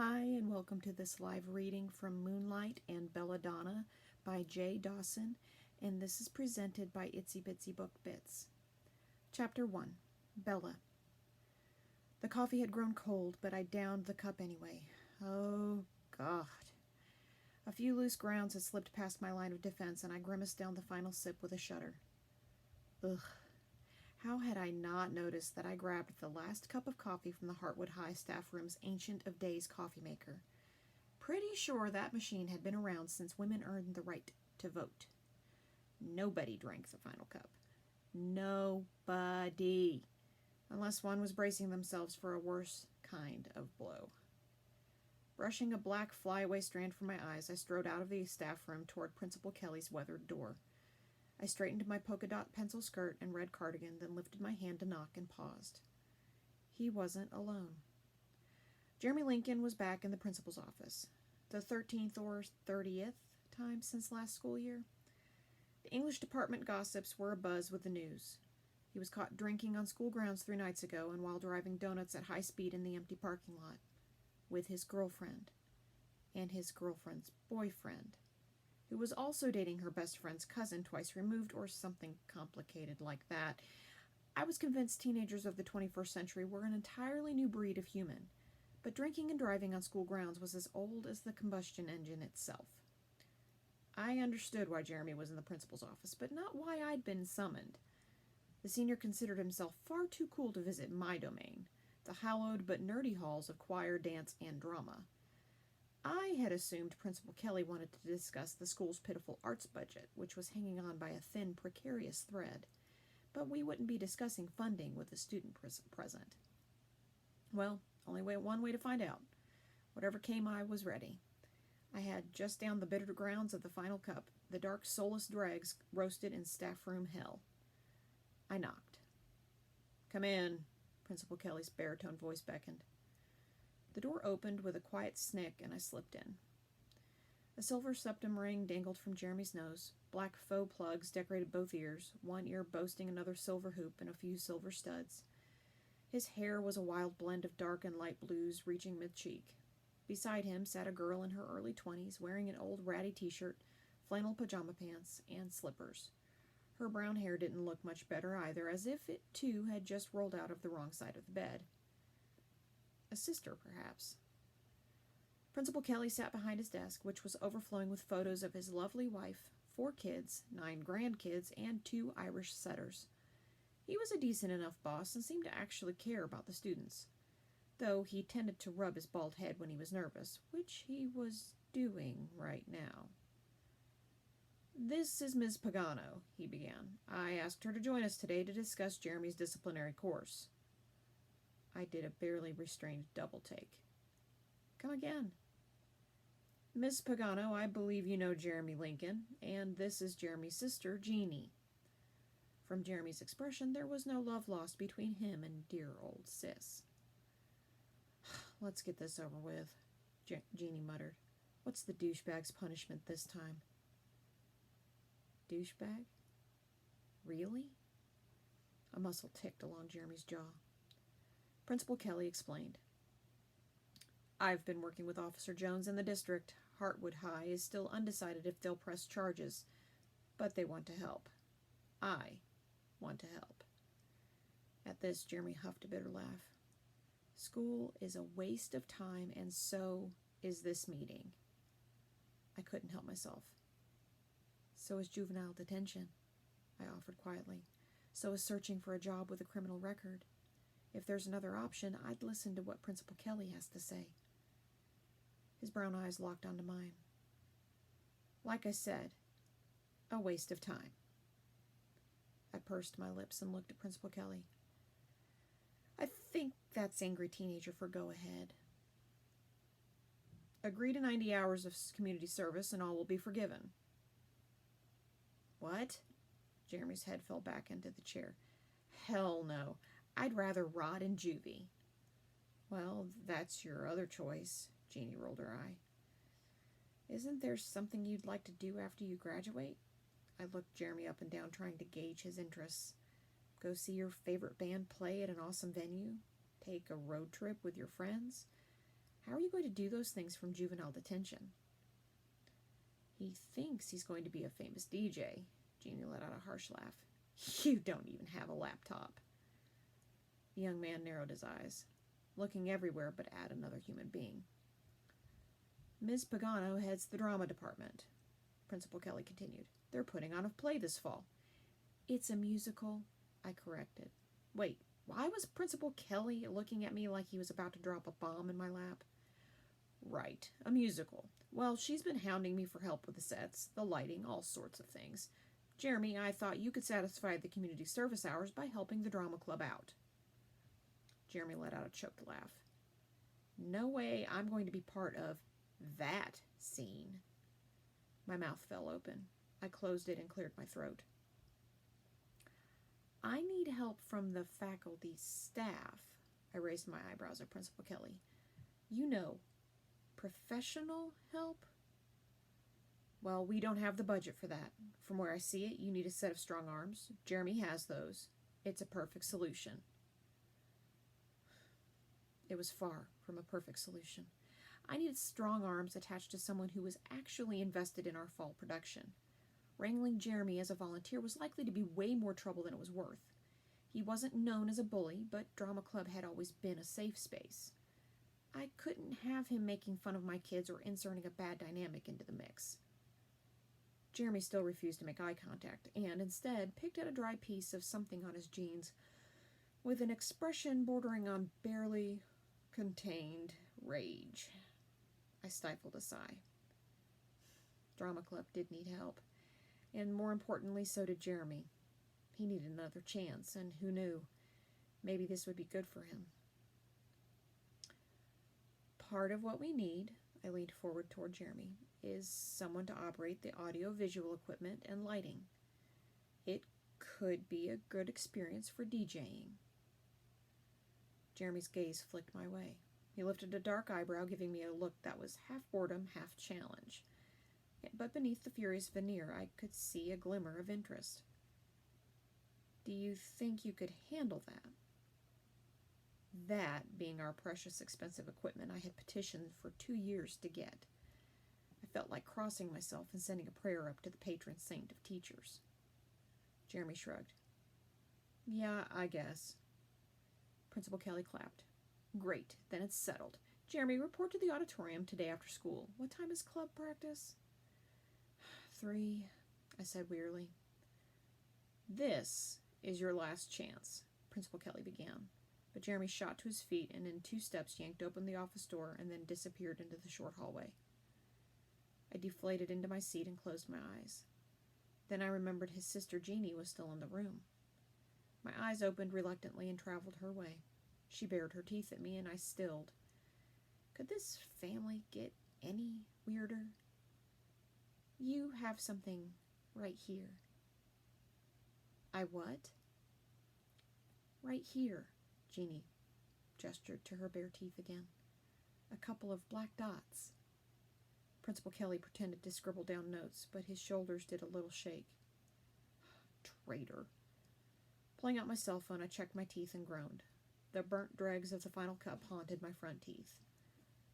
Hi, and welcome to this live reading from Moonlight and Belladonna by Dawson, and this is presented by Itsy Bitsy Book Bits. Chapter 1. Bella. The coffee had grown cold, but I downed the cup anyway. Oh, God. A few loose grounds had slipped past my line of defense, and I grimaced down the final sip with a shudder. Ugh. How had I not noticed that I grabbed the last cup of coffee from the Heartwood High staff room's Ancient of Days coffee maker? Pretty sure that machine had been around since women earned the right to vote. Nobody drank the final cup. Nobody. Unless one was bracing themselves for a worse kind of blow. Brushing a black flyaway strand from my eyes, I strode out of the staff room toward Principal Kelly's weathered door. I straightened my polka dot pencil skirt and red cardigan, then lifted my hand to knock and paused. He wasn't alone. Jeremy Lincoln was back in the principal's office. The 13th or 30th time since last school year. The English department gossips were abuzz with the news. He was caught drinking on school grounds 3 nights ago and while driving donuts at high speed in the empty parking lot. With his girlfriend. And his girlfriend's boyfriend. Who was also dating her best friend's cousin twice removed or something complicated like that. I was convinced teenagers of the 21st century were an entirely new breed of human, but drinking and driving on school grounds was as old as the combustion engine itself. I understood why Jeremy was in the principal's office, but not why I'd been summoned. The senior considered himself far too cool to visit my domain, the hallowed but nerdy halls of choir, dance, and drama. I had assumed Principal Kelly wanted to discuss the school's pitiful arts budget, which was hanging on by a thin, precarious thread, but we wouldn't be discussing funding with the student present. Well, only one way to find out. Whatever came, I was ready. I had just downed the bitter grounds of the final cup, the dark, soulless dregs roasted in staff room hell. I knocked. "Come in," Principal Kelly's baritone voice beckoned. The door opened with a quiet snick, and I slipped in. A silver septum ring dangled from Jeremy's nose. Black faux plugs decorated both ears, one ear boasting another silver hoop and a few silver studs. His hair was a wild blend of dark and light blues reaching mid-cheek. Beside him sat a girl in her early 20s, wearing an old ratty t-shirt, flannel pajama pants, and slippers. Her brown hair didn't look much better either, as if it, too, had just rolled out of the wrong side of the bed. A sister, perhaps. Principal Kelly sat behind his desk, which was overflowing with photos of his lovely wife, 4 kids, 9 grandkids, and 2 Irish setters. He was a decent enough boss and seemed to actually care about the students, though he tended to rub his bald head when he was nervous, which he was doing right now. "This is Ms. Pagano," he began. "I asked her to join us today to discuss Jeremy's disciplinary course." I did a barely restrained double take. "Come again." "Miss Pagano, I believe you know Jeremy Lincoln, and this is Jeremy's sister, Jeannie." From Jeremy's expression, there was no love lost between him and dear old sis. "Let's get this over with," Jeannie muttered. "What's the douchebag's punishment this time?" Douchebag? Really? A muscle ticked along Jeremy's jaw. Principal Kelly explained. "I've been working with Officer Jones in the district. Heartwood High is still undecided if they'll press charges, but they want to help. I want to help." At this, Jeremy huffed a bitter laugh. "School is a waste of time, and so is this meeting." I couldn't help myself. "So is juvenile detention," I offered quietly. "So is searching for a job with a criminal record. If there's another option, I'd listen to what Principal Kelly has to say." His brown eyes locked onto mine. "Like I said, a waste of time." I pursed my lips and looked at Principal Kelly. "I think that's angry teenager for go-ahead. Agree to 90 hours of community service and all will be forgiven." "What?" Jeremy's head fell back into the chair. "Hell no. I'd rather rot in juvie." "Well, that's your other choice," Jeannie rolled her eye. "Isn't there something you'd like to do after you graduate?" I looked Jeremy up and down, trying to gauge his interests. Go see your favorite band play at an awesome venue? Take a road trip with your friends? How are you going to do those things from juvenile detention? He thinks he's going to be a famous DJ. Jeannie let out a harsh laugh. You don't even have a laptop. The young man narrowed his eyes, looking everywhere but at another human being. Ms. Pagano heads the drama department, Principal Kelly continued. They're putting on a play this fall. It's a musical, I corrected. Wait, why was Principal Kelly looking at me like he was about to drop a bomb in my lap? Right, a musical. Well, she's been hounding me for help with the sets, the lighting, all sorts of things. Jeremy, I thought you could satisfy the community service hours by helping the drama club out. Jeremy let out a choked laugh. No way I'm going to be part of that scene. My mouth fell open. I closed it and cleared my throat. I need help from the faculty staff. I raised my eyebrows at Principal Kelly. You know, professional help? Well, we don't have the budget for that. From where I see it, you need a set of strong arms. Jeremy has those. It's a perfect solution. It was far from a perfect solution. I needed strong arms attached to someone who was actually invested in our fall production. Wrangling Jeremy as a volunteer was likely to be way more trouble than it was worth. He wasn't known as a bully, but Drama Club had always been a safe space. I couldn't have him making fun of my kids or inserting a bad dynamic into the mix. Jeremy still refused to make eye contact, and instead picked at a dry piece of something on his jeans with an expression bordering on barely contained rage. I stifled a sigh. Drama Club did need help, and more importantly, so did Jeremy. He needed another chance, and who knew, maybe this would be good for him. Part of what we need, I leaned forward toward Jeremy, is someone to operate the audio-visual equipment and lighting. It could be a good experience for DJing. Jeremy's gaze flicked my way. He lifted a dark eyebrow, giving me a look that was half boredom, half challenge. But beneath the furious veneer, I could see a glimmer of interest. Do you think you could handle that? That being our precious expensive equipment I had petitioned for 2 years to get. I felt like crossing myself and sending a prayer up to the patron saint of teachers. Jeremy shrugged. Yeah, I guess. Principal Kelly clapped. Great, then it's settled. Jeremy, report to the auditorium today after school. What time is club practice? 3, I said wearily. This is your last chance, Principal Kelly began. But Jeremy shot to his feet and in 2 steps yanked open the office door and then disappeared into the short hallway. I deflated into my seat and closed my eyes. Then I remembered his sister Jeannie was still in the room. My eyes opened reluctantly and traveled her way. She bared her teeth at me and I stilled. Could this family get any weirder? You have something right here. I what? Right here, Jeannie gestured to her bare teeth again. A couple of black dots. Principal Kelly pretended to scribble down notes, but his shoulders did a little shake. Traitor. Pulling out my cell phone, I checked my teeth and groaned. The burnt dregs of the final cup haunted my front teeth.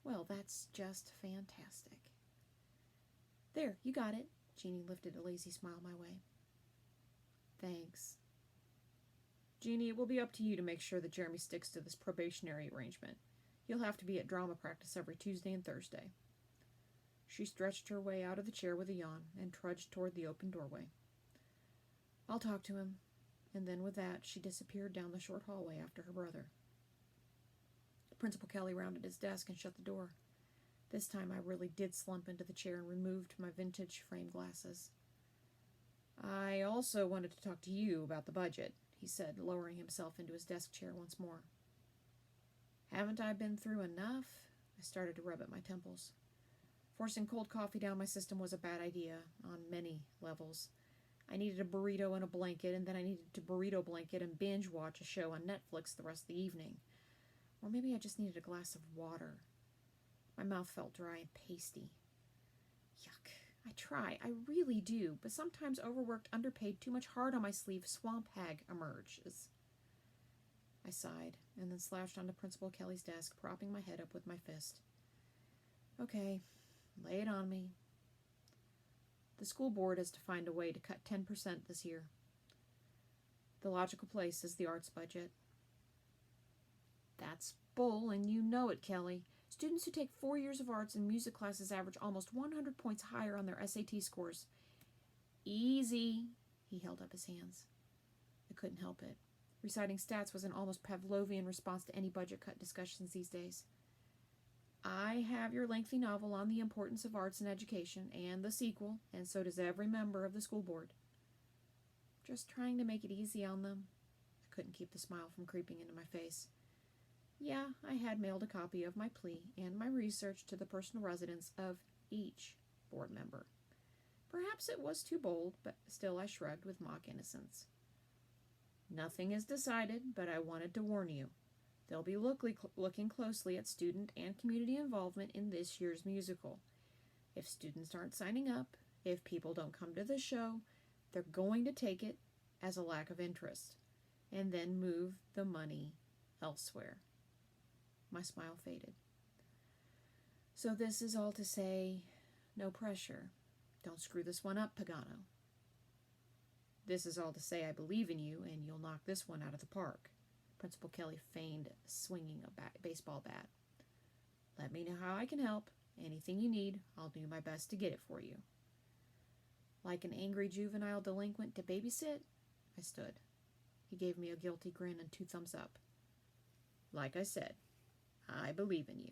Well, that's just fantastic. There, you got it. Jeannie lifted a lazy smile my way. Thanks. Jeannie, it will be up to you to make sure that Jeremy sticks to this probationary arrangement. He'll have to be at drama practice every Tuesday and Thursday. She stretched her way out of the chair with a yawn and trudged toward the open doorway. I'll talk to him. And then with that, she disappeared down the short hallway after her brother. Principal Kelly rounded his desk and shut the door. This time I really did slump into the chair and removed my vintage frame glasses. I also wanted to talk to you about the budget, he said, lowering himself into his desk chair once more. Haven't I been through enough? I started to rub at my temples. Forcing cold coffee down my system was a bad idea on many levels. I needed a burrito and a blanket, and then I needed to burrito blanket and binge watch a show on Netflix the rest of the evening. Or maybe I just needed a glass of water. My mouth felt dry and pasty. Yuck. I try, I really do, but sometimes overworked, underpaid, too much hard on my sleeve, swamp hag emerges. I sighed, and then slouched onto Principal Kelly's desk, propping my head up with my fist. Okay, lay it on me. The school board is to find a way to cut 10% this year. The logical place is the arts budget. That's bull, and you know it, Kelly. Students who take 4 years of arts and music classes average almost 100 points higher on their SAT scores. Easy. He held up his hands. I couldn't help it. Reciting stats was an almost Pavlovian response to any budget cut discussions these days. I have your lengthy novel on the importance of arts and education, and the sequel, and so does every member of the school board. Just trying to make it easy on them. I couldn't keep the smile from creeping into my face. Yeah, I had mailed a copy of my plea and my research to the personal residence of each board member. Perhaps it was too bold, but still I shrugged with mock innocence. Nothing is decided, but I wanted to warn you. They'll be looking closely at student and community involvement in this year's musical. If students aren't signing up, if people don't come to the show, they're going to take it as a lack of interest, and then move the money elsewhere. My smile faded. So this is all to say, no pressure. Don't screw this one up, Pagano. This is all to say I believe in you, and you'll knock this one out of the park. Principal Kelly feigned swinging a baseball bat. Let me know how I can help. Anything you need, I'll do my best to get it for you. Like an angry juvenile delinquent to babysit, I stood. He gave me a guilty grin and 2 thumbs up. Like I said, I believe in you.